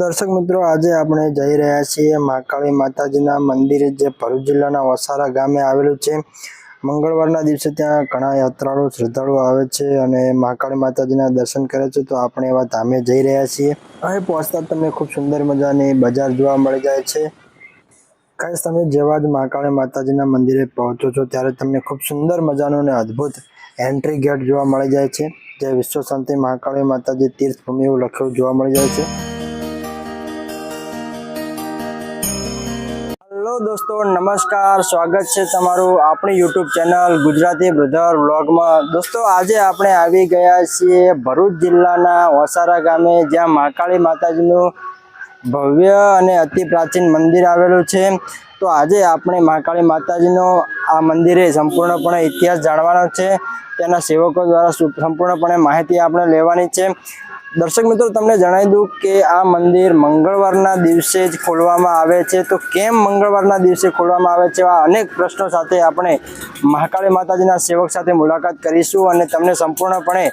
દર્શક મિત્રો, આજે આપણે જઈ રહ્યા છીએ મહાકાળી માતાજીના મંદિરે, જે ભરૂચ જિલ્લાના ઓસારા ગામે આવેલું છે। મંગળવારના દિવસે ત્યાં ઘણા યાત્રાળુ શ્રદ્ધાળુઓ આવે છે અને મહાકાળી માતાજીના દર્શન કરે છે। તો આપણે એવા ધામે જઈ રહ્યા છીએ। અહીં પહોંચતા તમને ખૂબ સુંદર મજાની બજાર જોવા મળી જાય છે। ગાઈસ, તમે જેવા જ મહાકાળી માતાજીના મંદિરે પહોંચો છો ત્યારે તમને ખૂબ સુંદર મજાનો અને અદ્ભુત એન્ટ્રી ગેટ જોવા મળી જાય છે, જે વિશ્વ શાંતિ મહાકાળી માતાજી તીર્થભૂમિ એવું લખેલું જોવા મળી જાય છે। હેલો દોસ્તો, નમસ્કાર, સ્વાગત છે તમારું આપણી યુટ્યુબ ચેનલ ગુજરાતી બ્રધર વ્લોગમાં। દોસ્તો, આજે આપણે આવી ગયા છીએ ભરૂચ જિલ્લાના ઓસારા ગામે, જ્યાં મહાકાળી માતાજીનું ભવ્ય અને અતિ પ્રાચીન મંદિર આવેલું છે। તો આજે આપણે મહાકાળી માતાજીનો આ મંદિરે સંપૂર્ણપણે ઇતિહાસ જાણવાનો છે, તેના સેવકો દ્વારા સંપૂર્ણપણે માહિતી આપણે લેવાની છે। દર્શક મિત્રો, તમને જણાવી દઉં કે આ મંદિર મંગળવારના દિવસે જ ખોલવામાં આવે છે। તો કેમ મંગળવારના દિવસે ખોલવામાં આવે છે, આ અનેક પ્રશ્નો સાથે આપણે મહાકાળી માતાજીના સેવક સાથે મુલાકાત કરીશું અને તમને સંપૂર્ણપણે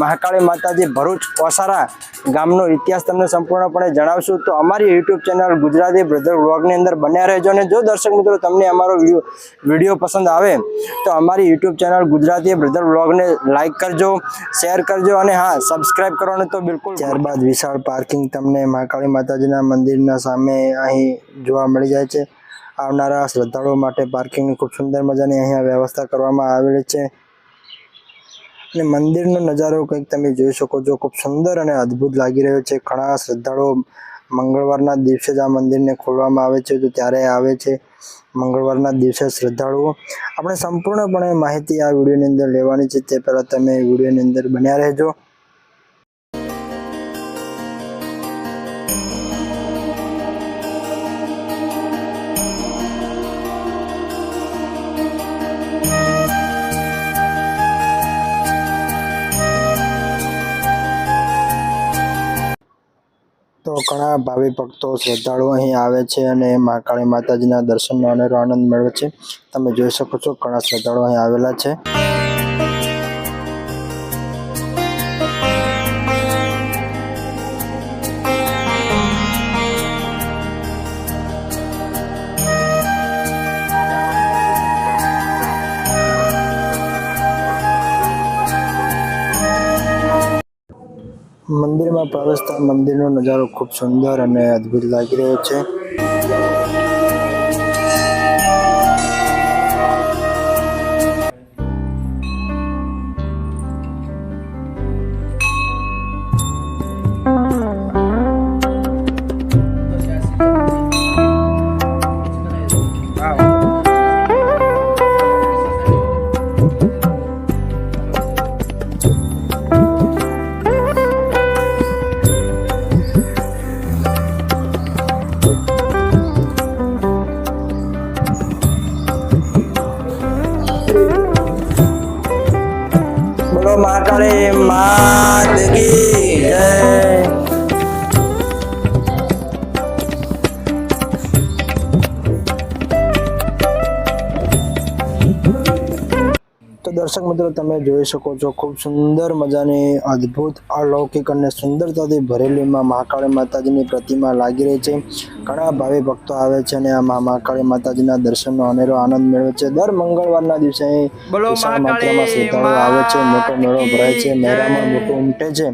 મહાકાળી માતાજી ભરૂચ ઓસારા ગામનો ઇતિહાસ તમને સંપૂર્ણપણે જણાવશું। તો અમારી યુટ્યુબ ચેનલ ગુજરાતી બ્રધર વ્લોગની અંદર બન્યા રહેજો। અને જો દર્શક મિત્રો તમને અમારો વિડીયો પસંદ આવે તો અમારી યુટ્યુબ ચેનલ ગુજરાતી બ્રધર વ્લોગને લાઈક કરજો, શેર કરજો અને હા, સબસ્ક્રાઈબ કરવાનું તો બિલકુલ। ત્યારબાદ વિશાળ પાર્કિંગ તમને મહાકાળી માતાજીના મંદિરના સામે અહીં જોવા મળી જાય છે। આવનારા શ્રદ્ધાળુઓ માટે પાર્કિંગની ખૂબ સુંદર મજાની અહીંયા વ્યવસ્થા કરવામાં આવેલી છે અને મંદિરનો નજારો કંઈક તમે જોઈ શકો છો, ખૂબ સુંદર અને અદ્ભુત લાગી રહ્યો છે। ઘણા શ્રદ્ધાળુઓ મંગળવારના દિવસે જ આ મંદિરને ખોલવામાં આવે છે, તો ત્યારે આવે છે મંગળવારના દિવસે શ્રદ્ધાળુઓ। આપણે સંપૂર્ણપણે માહિતી આ વિડીયોની અંદર લેવાની છે, તે પહેલાં તમે વિડીયોની અંદર બન્યા રહેજો। તો ઘણા ભાવિ ભક્તો શ્રદ્ધાળુઓ અહીં આવે છે અને મહાકાળી માતાજીના દર્શનનો અનેરો આનંદ મેળવે છે। તમે જોઈ શકો છો, ઘણા શ્રદ્ધાળુઓ અહીં આવેલા છે। મંદિરમાં પ્રવેશતા મંદિરનો નજારો ખૂબ સુંદર અને અદ્ભુત લાગી રહ્યો છે। બોલો મહાકાળી માત કી જય। તો દર્શક મિત્રો, તમે જોઈ શકો છો, ખૂબ સુંદર મજાની અદ્ભુત અલૌકિક અને સુંદરતાથી ભરેલીમાં મહાકાળી માતાજીની પ્રતિમા લાગી રહી છે। ઘણા ભાવિ ભક્તો આવે છે અને આ મહાકાળી માતાજીના દર્શનનો અનેરો આનંદ મેળવે છે। દર મંગળવારના દિવસે અહીં વિશાળ માત્રામાં શ્રદ્ધાળુઓ આવે છે, મોટો મેળો ભરાય છે, મહેરામણ મોટું ઉમટે છે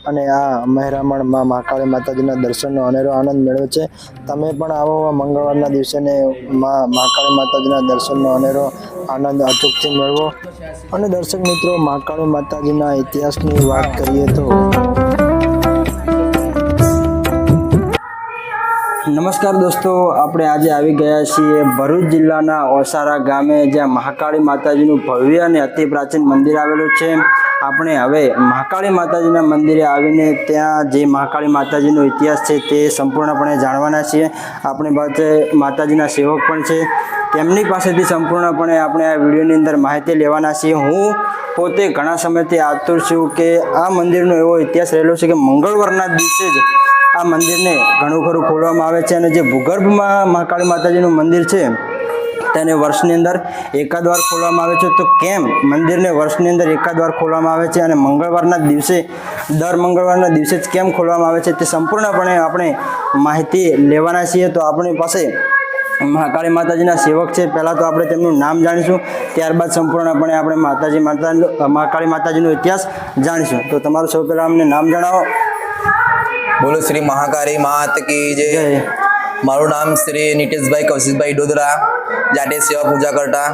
અને આ મહેરામણમાં મહાકાળી માતાજીના દર્શનનો અનેરો આનંદ મેળવે છે। તમે પણ આવો મંગળવારના દિવસે ને મહાકાળી માતાજીના દર્શનનો અનેરો આનંદ અચૂકથી મેળવો। અને દર્શક મિત્રો, મહાકાળી માતાજીના ઇતિહાસની વાત કરીએ તો નમસ્કાર દોસ્તો, આપણે આજે આવી ગયા છીએ ભરૂચ જિલ્લાના ઓસારા ગામે, જ્યાં મહાકાળી માતાજીનું ભવ્ય અને અતિ પ્રાચીન મંદિર આવેલું છે। આપણે હવે મહાકાળી માતાજીના મંદિરે આવીને ત્યાં જે મહાકાળી માતાજીનો ઇતિહાસ છે તે સંપૂર્ણપણે જાણવાના છીએ। આપણી પાસે માતાજીના સેવક પણ છે, તેમની પાસેથી સંપૂર્ણપણે આપણે આ વિડીયોની અંદર માહિતી લેવાના છીએ। હું પોતે ઘણા સમયથી આતુર છું કે આ મંદિરનો એવો ઇતિહાસ રહેલો છે કે મંગળવારના દિવસે જ આ મંદિરને ઘણું ખરું ખોલવામાં આવે છે અને જે ભૂગર્ભમાં મહાકાળી માતાજીનું મંદિર છે તેને વર્ષની અંદર એકાદ વાર ખોલવામાં આવે છે. તો કેમ મંદિરને વર્ષની અંદર એકાદ વાર ખોલવામાં આવે છે અને મંગળવારના દિવસે દર મંગળવારના દિવસે જ કેમ ખોલવામાં આવે છે તે સંપૂર્ણપણે આપણે માહિતી લેવાના છીએ. તો આપણી પાસે મહાકાળી માતાજીના સેવક છે. પહેલાં તો આપણે તેમનું નામ જાણીશું, ત્યારબાદ સંપૂર્ણપણે આપણે મહાકાળી માતાજીનો ઇતિહાસ જાણીશું. તો તમારું સૌ પહેલાં અમને નામ જણાવો. બોલો શ્રી મહાકાળી માત કી જય. મારું નામ શ્રી નીતેશભાઈ કૌશિકભાઈ ડોદરા, જાતે સેવા પૂજા કરતા.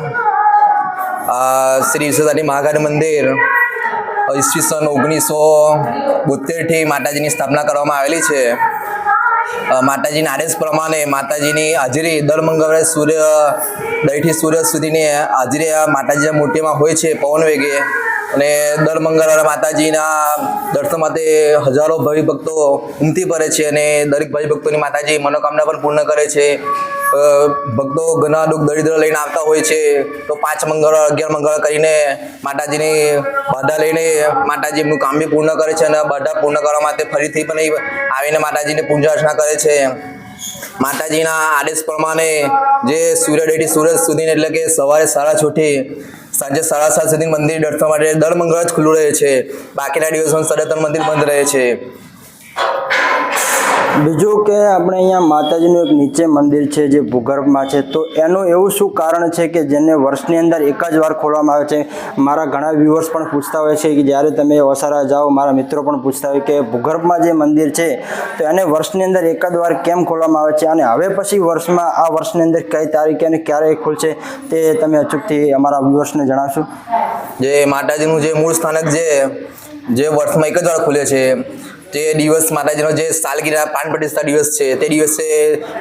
શ્રી વિશ્વસાની મહાકાળી મંદિર ઈસવીસન 1972થી માતાજીની સ્થાપના કરવામાં આવેલી છે. માતાજીના આદેશ પ્રમાણે માતાજીની હાજરી દર મંગળવારે દહીંથી સૂર્ય સુધીની હાજરી માતાજીના મૂર્તિમાં હોય છે પવન વેગે. અને દર મંગળવારે માતાજીના દર્શન માટે હજારો ભાવિ ભક્તો ઉમટી પડે છે અને દરેક ભાવિ ભક્તોની માતાજી મનોકામના પણ પૂર્ણ કરે છે. ભક્તો ઘણા દુઃખ દરિદ્ર લઈને આવતા હોય છે, તો 5 મંગળવાર 11 મંગળવાર કરીને માતાજીની બાધા લઈને માતાજી એમનું કામ બી પૂર્ણ કરે છે અને બાધા પૂર્ણ કરવા માટે ફરીથી પણ આવીને માતાજીને પૂજા અર્ચના કરે છે. માતાજીના આદેશ પ્રમાણે જે સૂર્યોદયથી સૂરજ સુધી એટલે કે સવારે 6:30 થી સાંજે 7:30 સુધી મંદિર દર્શન માટે દર મંગળવાર જ ખુલ્લું રહે છે. બાકીના દિવસોમાં સદંતર મંદિર બંધ રહે છે. બીજું કે આપણે અહીંયા માતાજીનું એક નીચે મંદિર છે જે ભૂગર્ભમાં છે, તો એનું એવું શું કારણ છે કે જેને વર્ષની અંદર એક જ વાર ખોલવામાં આવે છે? મારા ઘણા વ્યુઅર્સ પણ પૂછતા હોય છે કે જ્યારે તમે ઓસારા જાઓ, મારા મિત્રો પણ પૂછતા હોય કે ભૂગર્ભમાં જે મંદિર છે તો એને વર્ષની અંદર એક જ વાર કેમ ખોલવામાં આવે છે અને હવે પછી આ વર્ષની અંદર કઈ તારીખે અને ક્યારે ખુલશે તે તમે અચૂકથી અમારા વ્યુઅર્સને જણાવશો. જે માતાજીનું જે મૂળ સ્થાનક જે વર્ષમાં એક જ વાર ખુલે છે, તે દિવસ માતાજીનો જે સાલગીરા પ્રાણ પ્રતિષ્ઠા દિવસ છે, તે દિવસે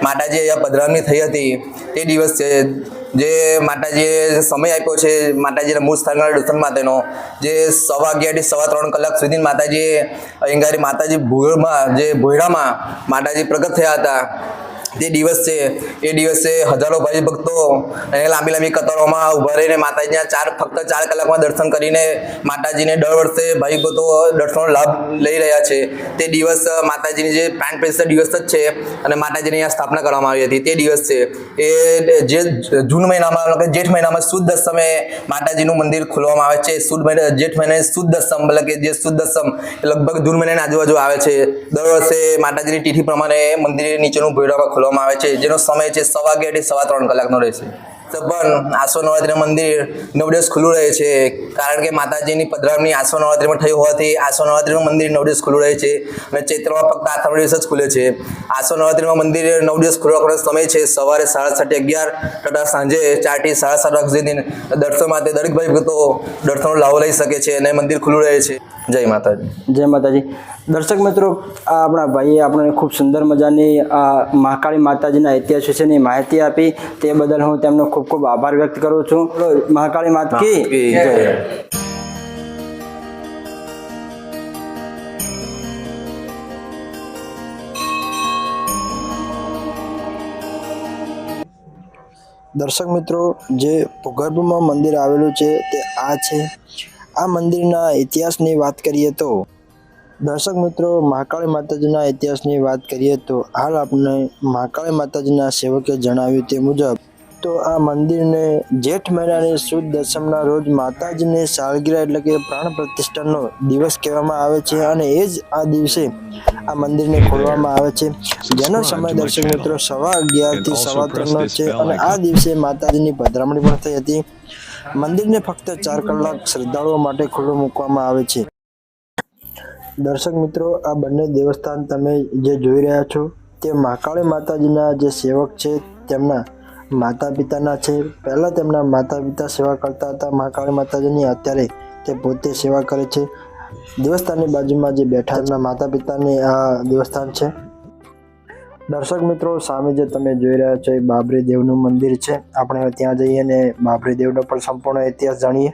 માતાજી અહીંયા પધરામણી થઈ હતી. તે દિવસ છે જે માતાજીએ સમય આપ્યો છે માતાજીના મૂળ સ્થાનના દર્શન માટેનો, જે 2:15 થી 3:15 કલાક સુધી માતાજી માતાજી ભૂગર્ભમાં જે ભોયરામાં માતાજી પ્રગટ થયા હતા. તે દિવસ છે, એ દિવસે હજારો ભાવિ ભક્તો અને લાંબી કતારોમાં ઊભા રહીને માતાજીના ફક્ત 4 કલાકમાં દર્શન કરીને માતાજીને દર વર્ષે ભાવિ ભક્તો દર્શનનો લાભ લઈ રહ્યા છે. તે દિવસ માતાજીની જે પ્રાણ પ્રતિષ્ઠા દિવસ જ છે અને માતાજીની અહીંયા સ્થાપના કરવામાં આવી હતી. તે દિવસ છે એ જે જૂન મહિનામાં જેઠ મહિનામાં સુદ દસમે માતાજીનું મંદિર ખોલવામાં આવે છે. જેઠ મહિને સુદ દસમ એટલે કે જે સુદ દસમ લગભગ જૂન મહિનાની આજુબાજુ આવે છે. દર વર્ષે માતાજીની તિથિ પ્રમાણે મંદિર નીચેનું ભોયરામાં ખોલવામાં આવે છે, જેનો સમય છે 2:15 થી 3:15 કલાકનો રહેશે. પણ આસો નવરાત્રિનું મંદિર 9 દિવસ ખુલ્લું રહે છે, કારણ કે માતાજીની પધરામણી આસો નવરાત્રિમાં થઈ હોવાથી આસો નવરાત્રિનું મંદિર 9 દિવસ ખુલ્લું રહે છે અને ચૈત્રમાં ફક્ત આઠમા દિવસ જ ખુલે છે. આસો નવરાત્રિનું મંદિર 9 દિવસ ખુલ્લો રાખવાનો સમય છે સવારે 7:30 થી 11 તથા સાંજે 4 થી 7:30 વાગ્યા સુધી. દર્શન માટે દરેક ભાઈ ભક્તો દર્શનનો લાભ લઈ શકે છે અને મંદિર ખુલ્લું રહે છે. જય માતાજી. જય માતાજી. દર્શક મિત્રો, આ આપણા ભાઈએ આપણને ખૂબ સુંદર મજાની મહાકાળી માતાજીના ઇતિહાસ વિશેની માહિતી આપી, તે બદલ હું તેમનો ખૂબ ખૂબ આભાર વ્યક્ત કરું છું. મહાકાળી માત કી જય. દર્શક મિત્રો, જે ભૂગર્ભમાં મંદિર આવેલું છે તે આ છે. આ મંદિરના ઇતિહાસની વાત કરીએ તો દર્શક મિત્રો, મહાકાળી માતાજીના ઇતિહાસની વાત કરીએ તો હાલ આપણે મહાકાળી માતાજીના સેવકે જણાવ્યું તે મુજબ તો આ મંદિરને જેઠ મહિનાની સુદ દસમના રોજ માતાજીની સાલગીરા એટલે કે પ્રાણ પ્રતિષ્ઠાનો દિવસ કહેવામાં આવે છે અને એ જ આ દિવસે આ મંદિરને ખોલવામાં આવે છે, જેનો સમય દર્શક મિત્રો 11:15 થી 3:15 છે અને આ દિવસે માતાજીની પધરામણી પણ થઈ હતી. મંદિરને ફક્ત 4 કલાક શ્રદ્ધાળુઓ માટે ખુલ્લું મૂકવામાં આવે છે. દર્શક મિત્રો, આ બંને દેવસ્થાન તમે જે જોઈ રહ્યા છો તે મહાકાળી માતાજીના જે સેવક છે તેમના માતા પિતાના છે. પહેલાં તેમના માતા પિતા સેવા કરતા હતા મહાકાળી માતાજીની, અત્યારે તે પોતે સેવા કરે છે. દેવસ્થાનની બાજુમાં જે બેઠા માતા પિતાની આ દેવસ્થાન છે. દર્શક મિત્રો, સામે જે તમે જોઈ રહ્યા છો એ બાબરી દેવનું મંદિર છે. આપણે ત્યાં જઈએ અને બાબરી દેવનો પણ સંપૂર્ણ ઇતિહાસ જાણીએ.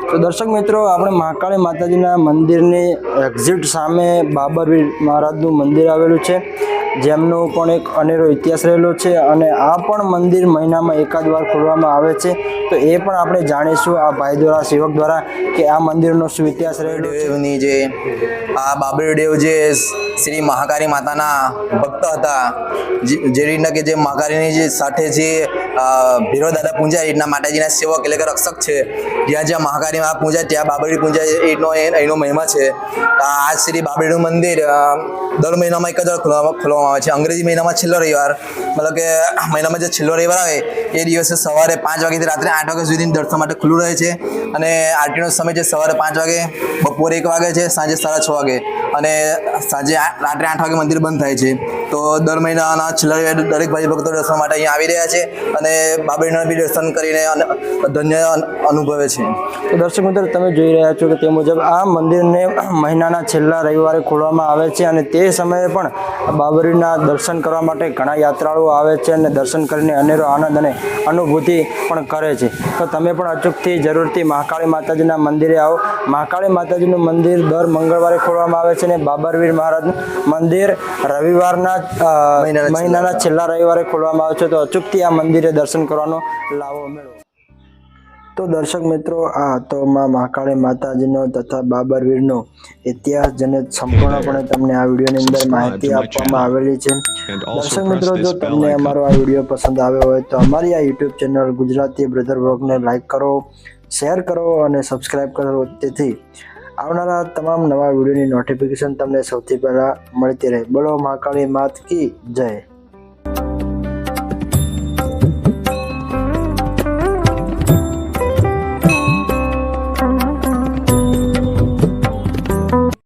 તો દર્શક મિત્રો, આપણે મહાકાળી માતાજીના મંદિરની એક્ઝિટ સામે બાબરવીર મહારાજનું મંદિર આવેલું છે. જેમનો પણ એક અનેરો ઇતિહાસ રહેલો છે અને આ પણ મંદિર મહિનામાં એકાદ વાર ખોલવામાં આવે છે. તો એ પણ આપણે જાણીશું આ ભાઈ દ્વારા, સેવક દ્વારા, કે આ મંદિરનો શું ઇતિહાસ રહેલો છે. દેવની જે આ બાબરી દેવ જે શ્રી મહાકાળી માતાના ભક્ત હતા, જે રીતના કે જે મહાકાળીની જે સાથે જે ભીરો દાદા પૂંજાય રીતના માતાજીના સેવક એટલે કે રક્ષક છે. જ્યાં જ્યાં મહાકાળી પૂંજાય ત્યાં બાબરી પૂંજાય એનો મહિમા છે. આ શ્રી બાબરીનું મંદિર દર મહિનામાં એક જ વાર ખોલવામાં આવે છે. અંગ્રેજી મહિનામાં છેલ્લો રવિવાર, મતલબ કે મહિનામાં જે છેલ્લો રવિવાર આવે એ દિવસે સવારે 5 વાગ્યાથી રાત્રે 8 વાગ્યા સુધી દર્શન માટે ખુલ્લું રહે છે. અને આરતીનો સમય છે સવારે 5 વાગે, બપોરે 1 વાગે છે, સાંજે 6:30 વાગે અને સાંજે રાત્રે 8 વાગે મંદિર બંધ થાય છે. તો દર મહિનાના છેલ્લા રવિવારે દરેક ભાઈ ભક્તો દર્શન માટે અહીંયા આવી રહ્યા છે અને બાબરીના બી દર્શન કરીને ધન્ય અનુભવે છે. તો દર્શક મિત્રો, તમે જોઈ રહ્યા છો કે તે મુજબ આ મંદિરને મહિનાના છેલ્લા રવિવારે ખોલવામાં આવે છે અને તે સમયે પણ બાબરીના દર્શન કરવા માટે ઘણા યાત્રાળુઓ આવે છે અને દર્શન કરીને અનેરો આનંદ અને અનુભૂતિ પણ કરે છે. તો તમે પણ અચૂકથી જરૂરથી મહાકાળી માતાજીના મંદિરે આવો. મહાકાળી માતાજીનું મંદિર દર મંગળવારે ખોલવામાં આવે છે અને બાબરવીર મહારાજનું મંદિર રવિવારના મહિનાના છેલ્લા રવિવારે ખોલવામાં આવે છે. તો અચૂકથી આ મંદિરે દર્શન કરવાનો લાવો મેળવો. તો દર્શક મિત્રો, આ હતો માં મહાકાળી માતાજીનો તથા બાબરવીરનો ઇતિહાસ, જેને સંપૂર્ણપણે તમને આ વિડીયોની અંદર માહિતી આપવામાં આવેલી છે. દર્શક મિત્રો, જો તમને અમારો આ વિડીયો પસંદ આવ્યો હોય તો અમારી આ યુટ્યુબ ચેનલ ગુજરાતી બ્રધર વ્લોગને લાઈક કરો, શેર કરો અને સબસ્ક્રાઈબ કરો, તેથી આવનારા તમામ નવા વિડીયોની નોટિફિકેશન તમને સૌથી પહેલાં મળતી રહે. બોલો મહાકાળી માત કી જય.